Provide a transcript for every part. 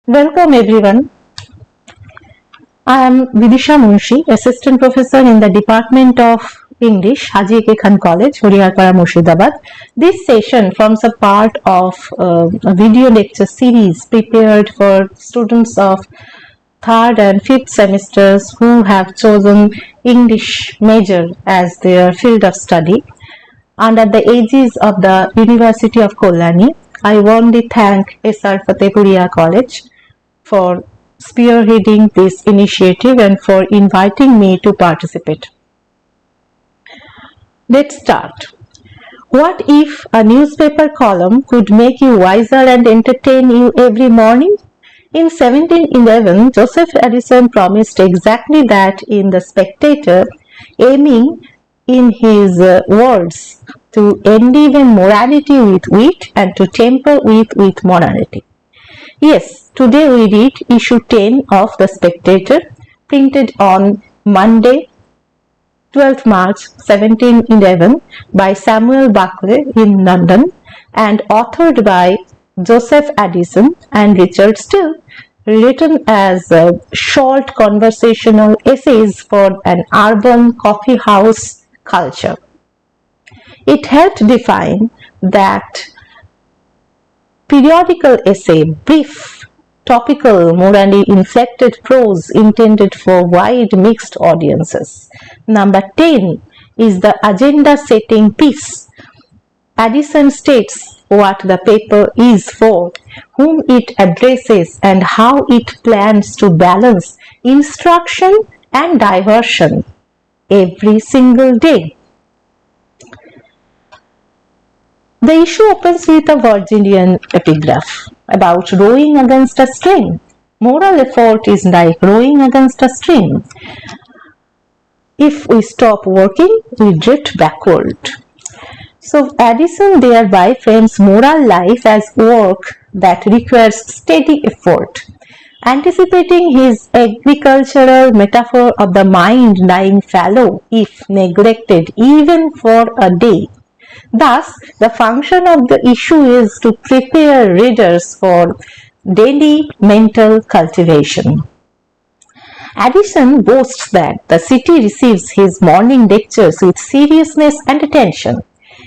Welcome everyone. I am Bidisha Munshi, Assistant Professor in the Department of English, Hazi A.K.Khan College, Murshidabad. This session forms a part of a video lecture series prepared for students of third and fifth semesters who have chosen English major as their field of study. Under the aegis of the University of Kolani, I warmly thank S.R.College for spearheading this initiative and for inviting me to participate. Let's start. What if a newspaper column could make you wiser and entertain you every morning? In 1711, Joseph Addison promised exactly that in the Spectator, aiming in his words to enliven morality with wit and to temper wit with morality. Yes, today we read issue 10 of The Spectator, printed on Monday, 12th March 1711 by Samuel Buckley in London and authored by Joseph Addison and Richard Steele, written as short conversational essays for an urban coffee house culture. It helped define that periodical essay, brief, topical, morally inflected prose intended for wide mixed audiences. Number 10 is the agenda setting piece. Addison states what the paper is for, whom it addresses, and how it plans to balance instruction and diversion every single day. The issue opens with a Virginian epigraph about rowing against a stream. Moral effort is like rowing against a stream. If we stop working, we drift backward. So Addison thereby frames moral life as work that requires steady effort, anticipating his agricultural metaphor of the mind lying fallow if neglected even for a day. Thus, the function of the issue is to prepare readers for daily mental cultivation. Addison boasts that the city receives his morning lectures with seriousness and attention.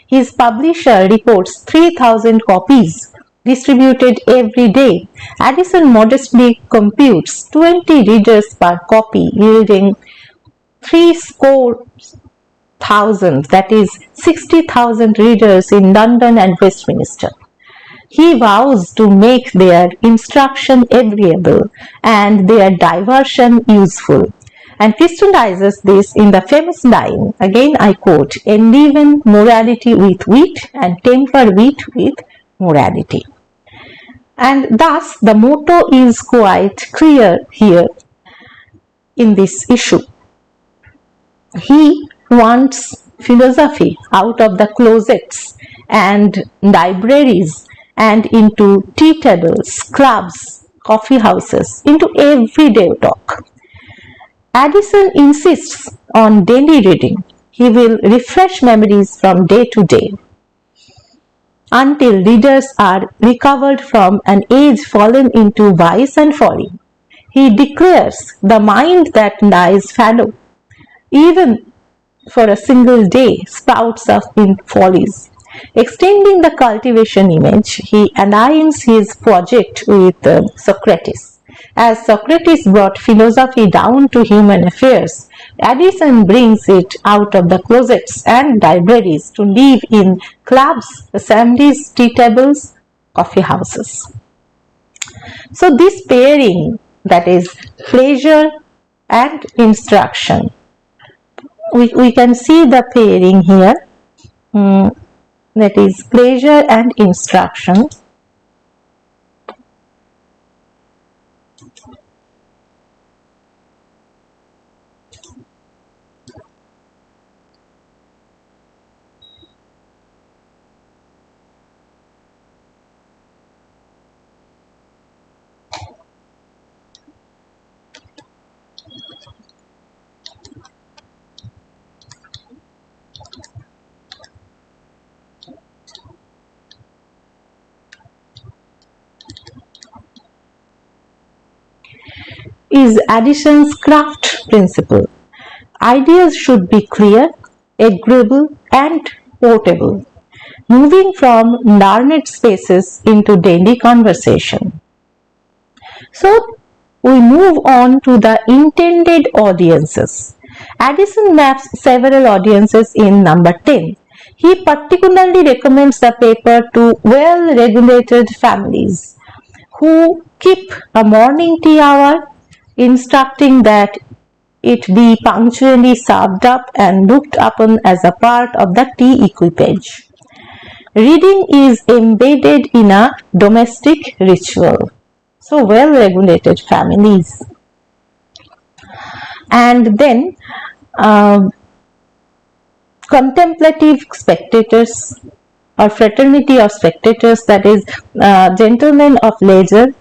His publisher reports 3,000 copies distributed every day. Addison modestly computes 20 readers per copy, yielding 3,000, that is 60,000 readers in London and Westminster. He vows to make their instruction agreeable and their diversion useful, and crystallizes this in the famous line, again I quote, enliven morality with wit and temper wit with morality. And thus the motto is quite clear here in this issue. He wants philosophy out of the closets and libraries and into tea tables, clubs, coffee houses, into everyday talk. Addison insists on daily reading. He will refresh memories from day to day until readers are recovered from an age fallen into vice and folly. He declares the mind that lies fallow, even for a single day, spouts up in follies. Extending the cultivation image, he aligns his project with Socrates. As Socrates brought philosophy down to human affairs, Addison brings it out of the closets and libraries to live in clubs, assemblies, tea tables, coffee houses. So this pairing, that is pleasure and instruction, we can see the pairing here, that is pleasure and instruction. is Addison's craft principle. Ideas should be clear, agreeable, and portable, moving from learned spaces into daily conversation. So, we move on to the intended audiences. Addison maps several audiences in number 10. He particularly recommends the paper to well-regulated families who keep a morning tea hour, instructing that it be punctually served up and looked upon as a part of the tea equipage. Reading is embedded in a domestic ritual. So well-regulated families. And then contemplative spectators or fraternity of spectators, that is gentlemen of leisure,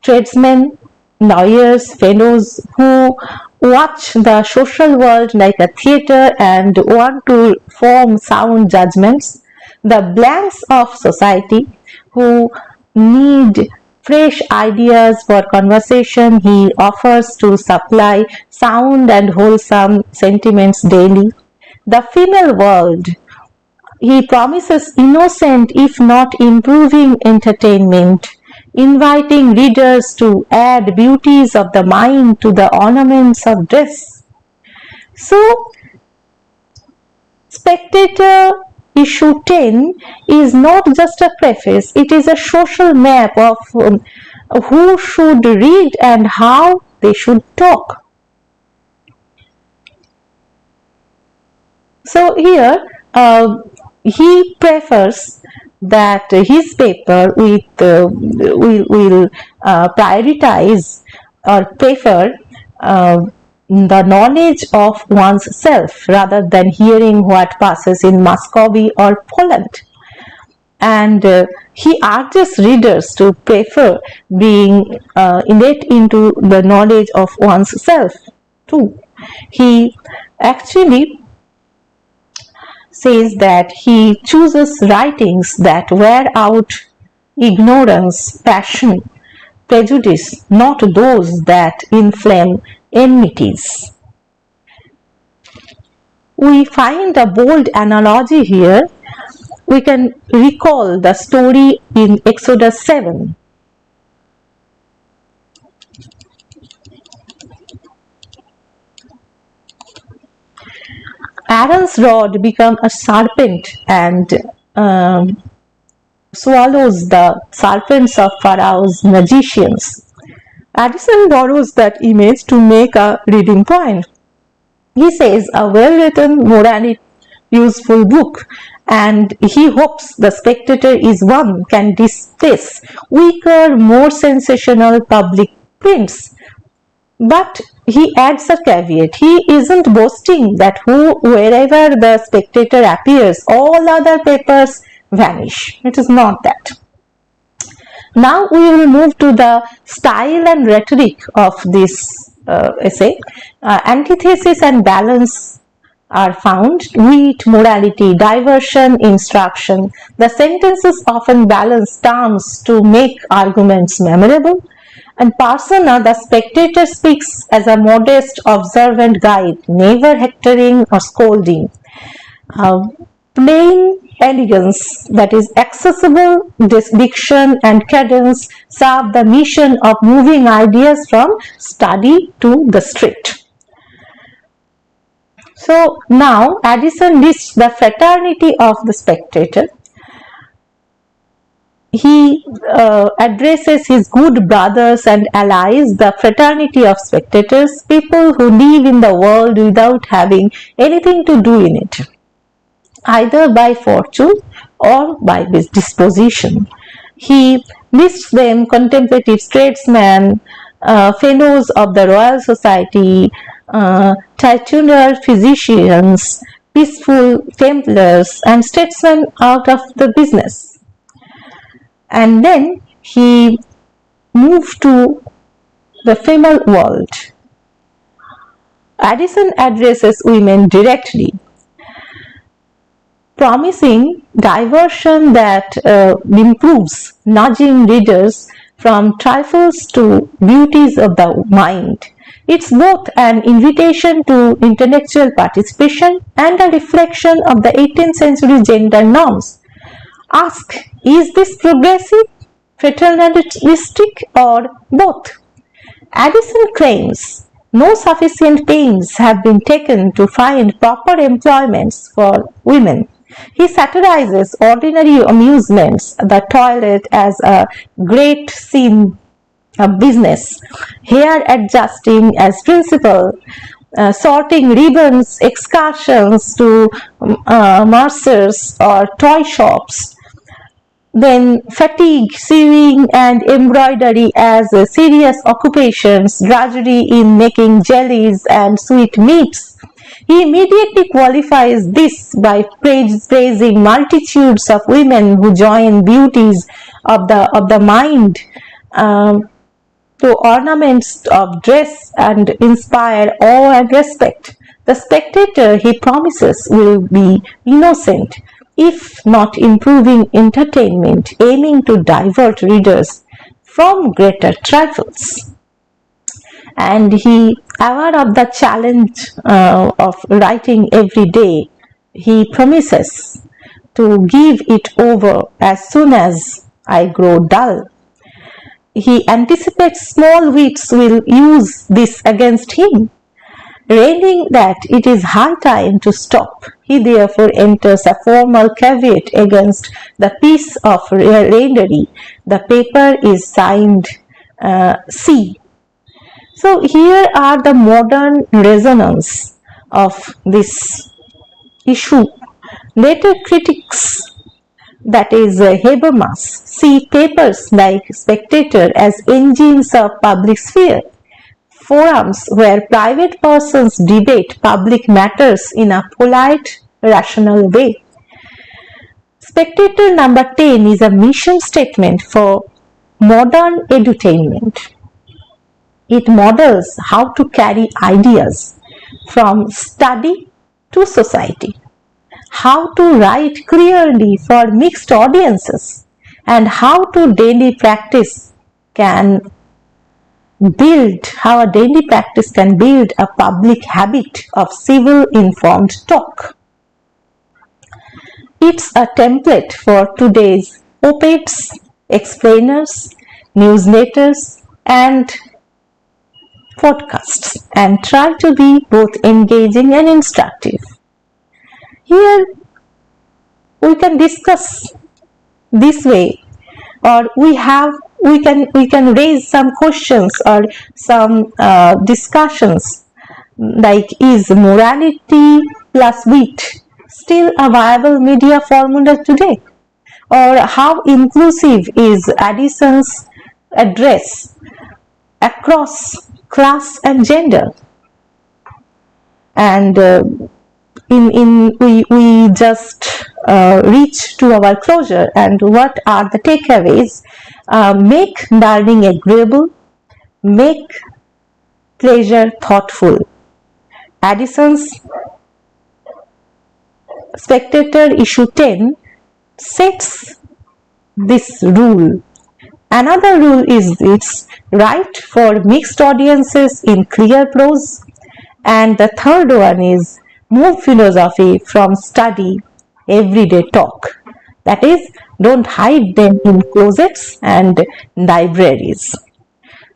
tradesmen, lawyers, fellows who watch the social world like a theatre and want to form sound judgments, the blanks of society who need fresh ideas for conversation he offers to supply sound and wholesome sentiments daily. The female world, he promises innocent if not improving entertainment, inviting readers to add beauties of the mind to the ornaments of dress. So, Spectator issue 10 is not just a preface, it is a social map of who should read and how they should talk. So here he prefers that his paper will prioritize or prefer the knowledge of one's self rather than hearing what passes in Muscovy or Poland. And he urges readers to prefer being let into the knowledge of one's self too. He actually says that he chooses writings that wear out ignorance, passion, prejudice, not those that inflame enmities. We find a bold analogy here. We can recall the story in Exodus 7. Aaron's rod becomes a serpent and swallows the serpents of Pharaoh's magicians. Addison borrows that image to make a reading point. He says a well-written, morally useful book, and he hopes the Spectator is one can displace weaker, more sensational public prints. But he adds a caveat. He isn't boasting that wherever the Spectator appears, all other papers vanish. It is not that. Now we will move to the style and rhetoric of this essay. Antithesis and balance are found. Wit, morality, diversion, instruction. The sentences often balance terms to make arguments memorable. And persona, the Spectator speaks as a modest, observant guide, never hectoring or scolding. Plain elegance, that is accessible diction and cadence, serve the mission of moving ideas from study to the street. So now Addison lists the fraternity of the Spectator. He addresses his good brothers and allies, the fraternity of spectators, people who live in the world without having anything to do in it, either by fortune or by disposition. He lists them: contemplative tradesmen, fellows of the Royal Society, titular physicians, peaceful Templars, and statesmen out of the business. And then he moved to the female world. Addison addresses women directly, promising diversion that improves, nudging readers from trifles to beauties of the mind. It's both an invitation to intellectual participation and a reflection of the 18th century gender norms. Ask, is this progressive, paternalistic, or both? Addison claims no sufficient pains have been taken to find proper employments for women. He satirizes ordinary amusements, the toilet as a great scene of business, hair adjusting as principal, sorting ribbons, excursions to mercers or toy shops, then fatigue, sewing and embroidery as serious occupations, drudgery in making jellies and sweetmeats. He immediately qualifies this by praising multitudes of women who join beauties of the mind to ornaments of dress and inspire awe and respect. The spectator, he promises, will be innocent, if not improving entertainment, aiming to divert readers from greater trifles. And he, aware of the challenge of writing every day, he promises to give it over as soon as I grow dull. He anticipates small wits will use this against him, railing that it is high time to stop. He therefore enters a formal caveat against the piece of raillery. The paper is signed C. So here are the modern resonance of this issue. Later critics, that is Habermas, see papers like Spectator as engines of public sphere, forums where private persons debate public matters in a polite, rational way. Spectator number 10 is a mission statement for modern edutainment. It models how to carry ideas from study to society, how to write clearly for mixed audiences, and how a daily practice can build a public habit of civil informed talk. It's a template for today's op-eds, explainers, newsletters, and podcasts, and try to be both engaging and instructive. Here we can discuss this way, or we can raise some questions or some discussions like, is morality plus wit still a viable media formula today? Or how inclusive is Addison's address across class and gender? And we just reach to our closure, and what are the takeaways? Make learning agreeable, make pleasure thoughtful. Addison's Spectator issue 10 sets this rule. Another rule is this: write for mixed audiences in clear prose. And the third one is move philosophy from study, everyday talk. That is, don't hide them in closets and libraries.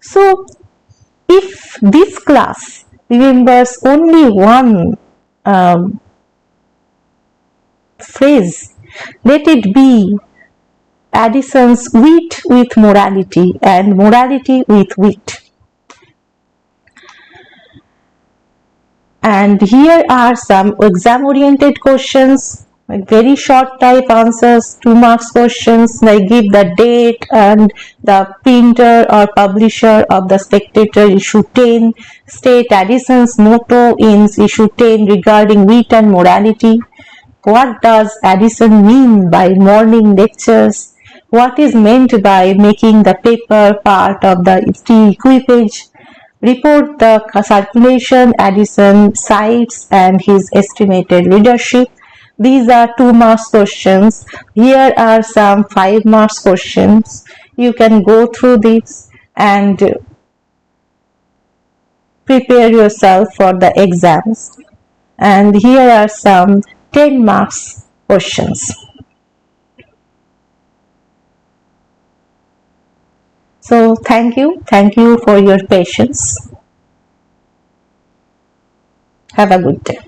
So, if this class remembers only one phrase, let it be Addison's wit with morality and morality with wit. And here are some exam-oriented questions, like very short type answers, 2 marks questions, like give the date and the printer or publisher of the Spectator issue 10, state Addison's motto in issue 10 regarding wit and morality. What does Addison mean by morning lectures? What is meant by making the paper part of the equipage? Report the circulation Addison cites and his estimated readership. These are 2 marks questions. Here are some 5 marks questions. You can go through these and prepare yourself for the exams. And here are some 10 marks questions. So thank you for your patience. Have a good day.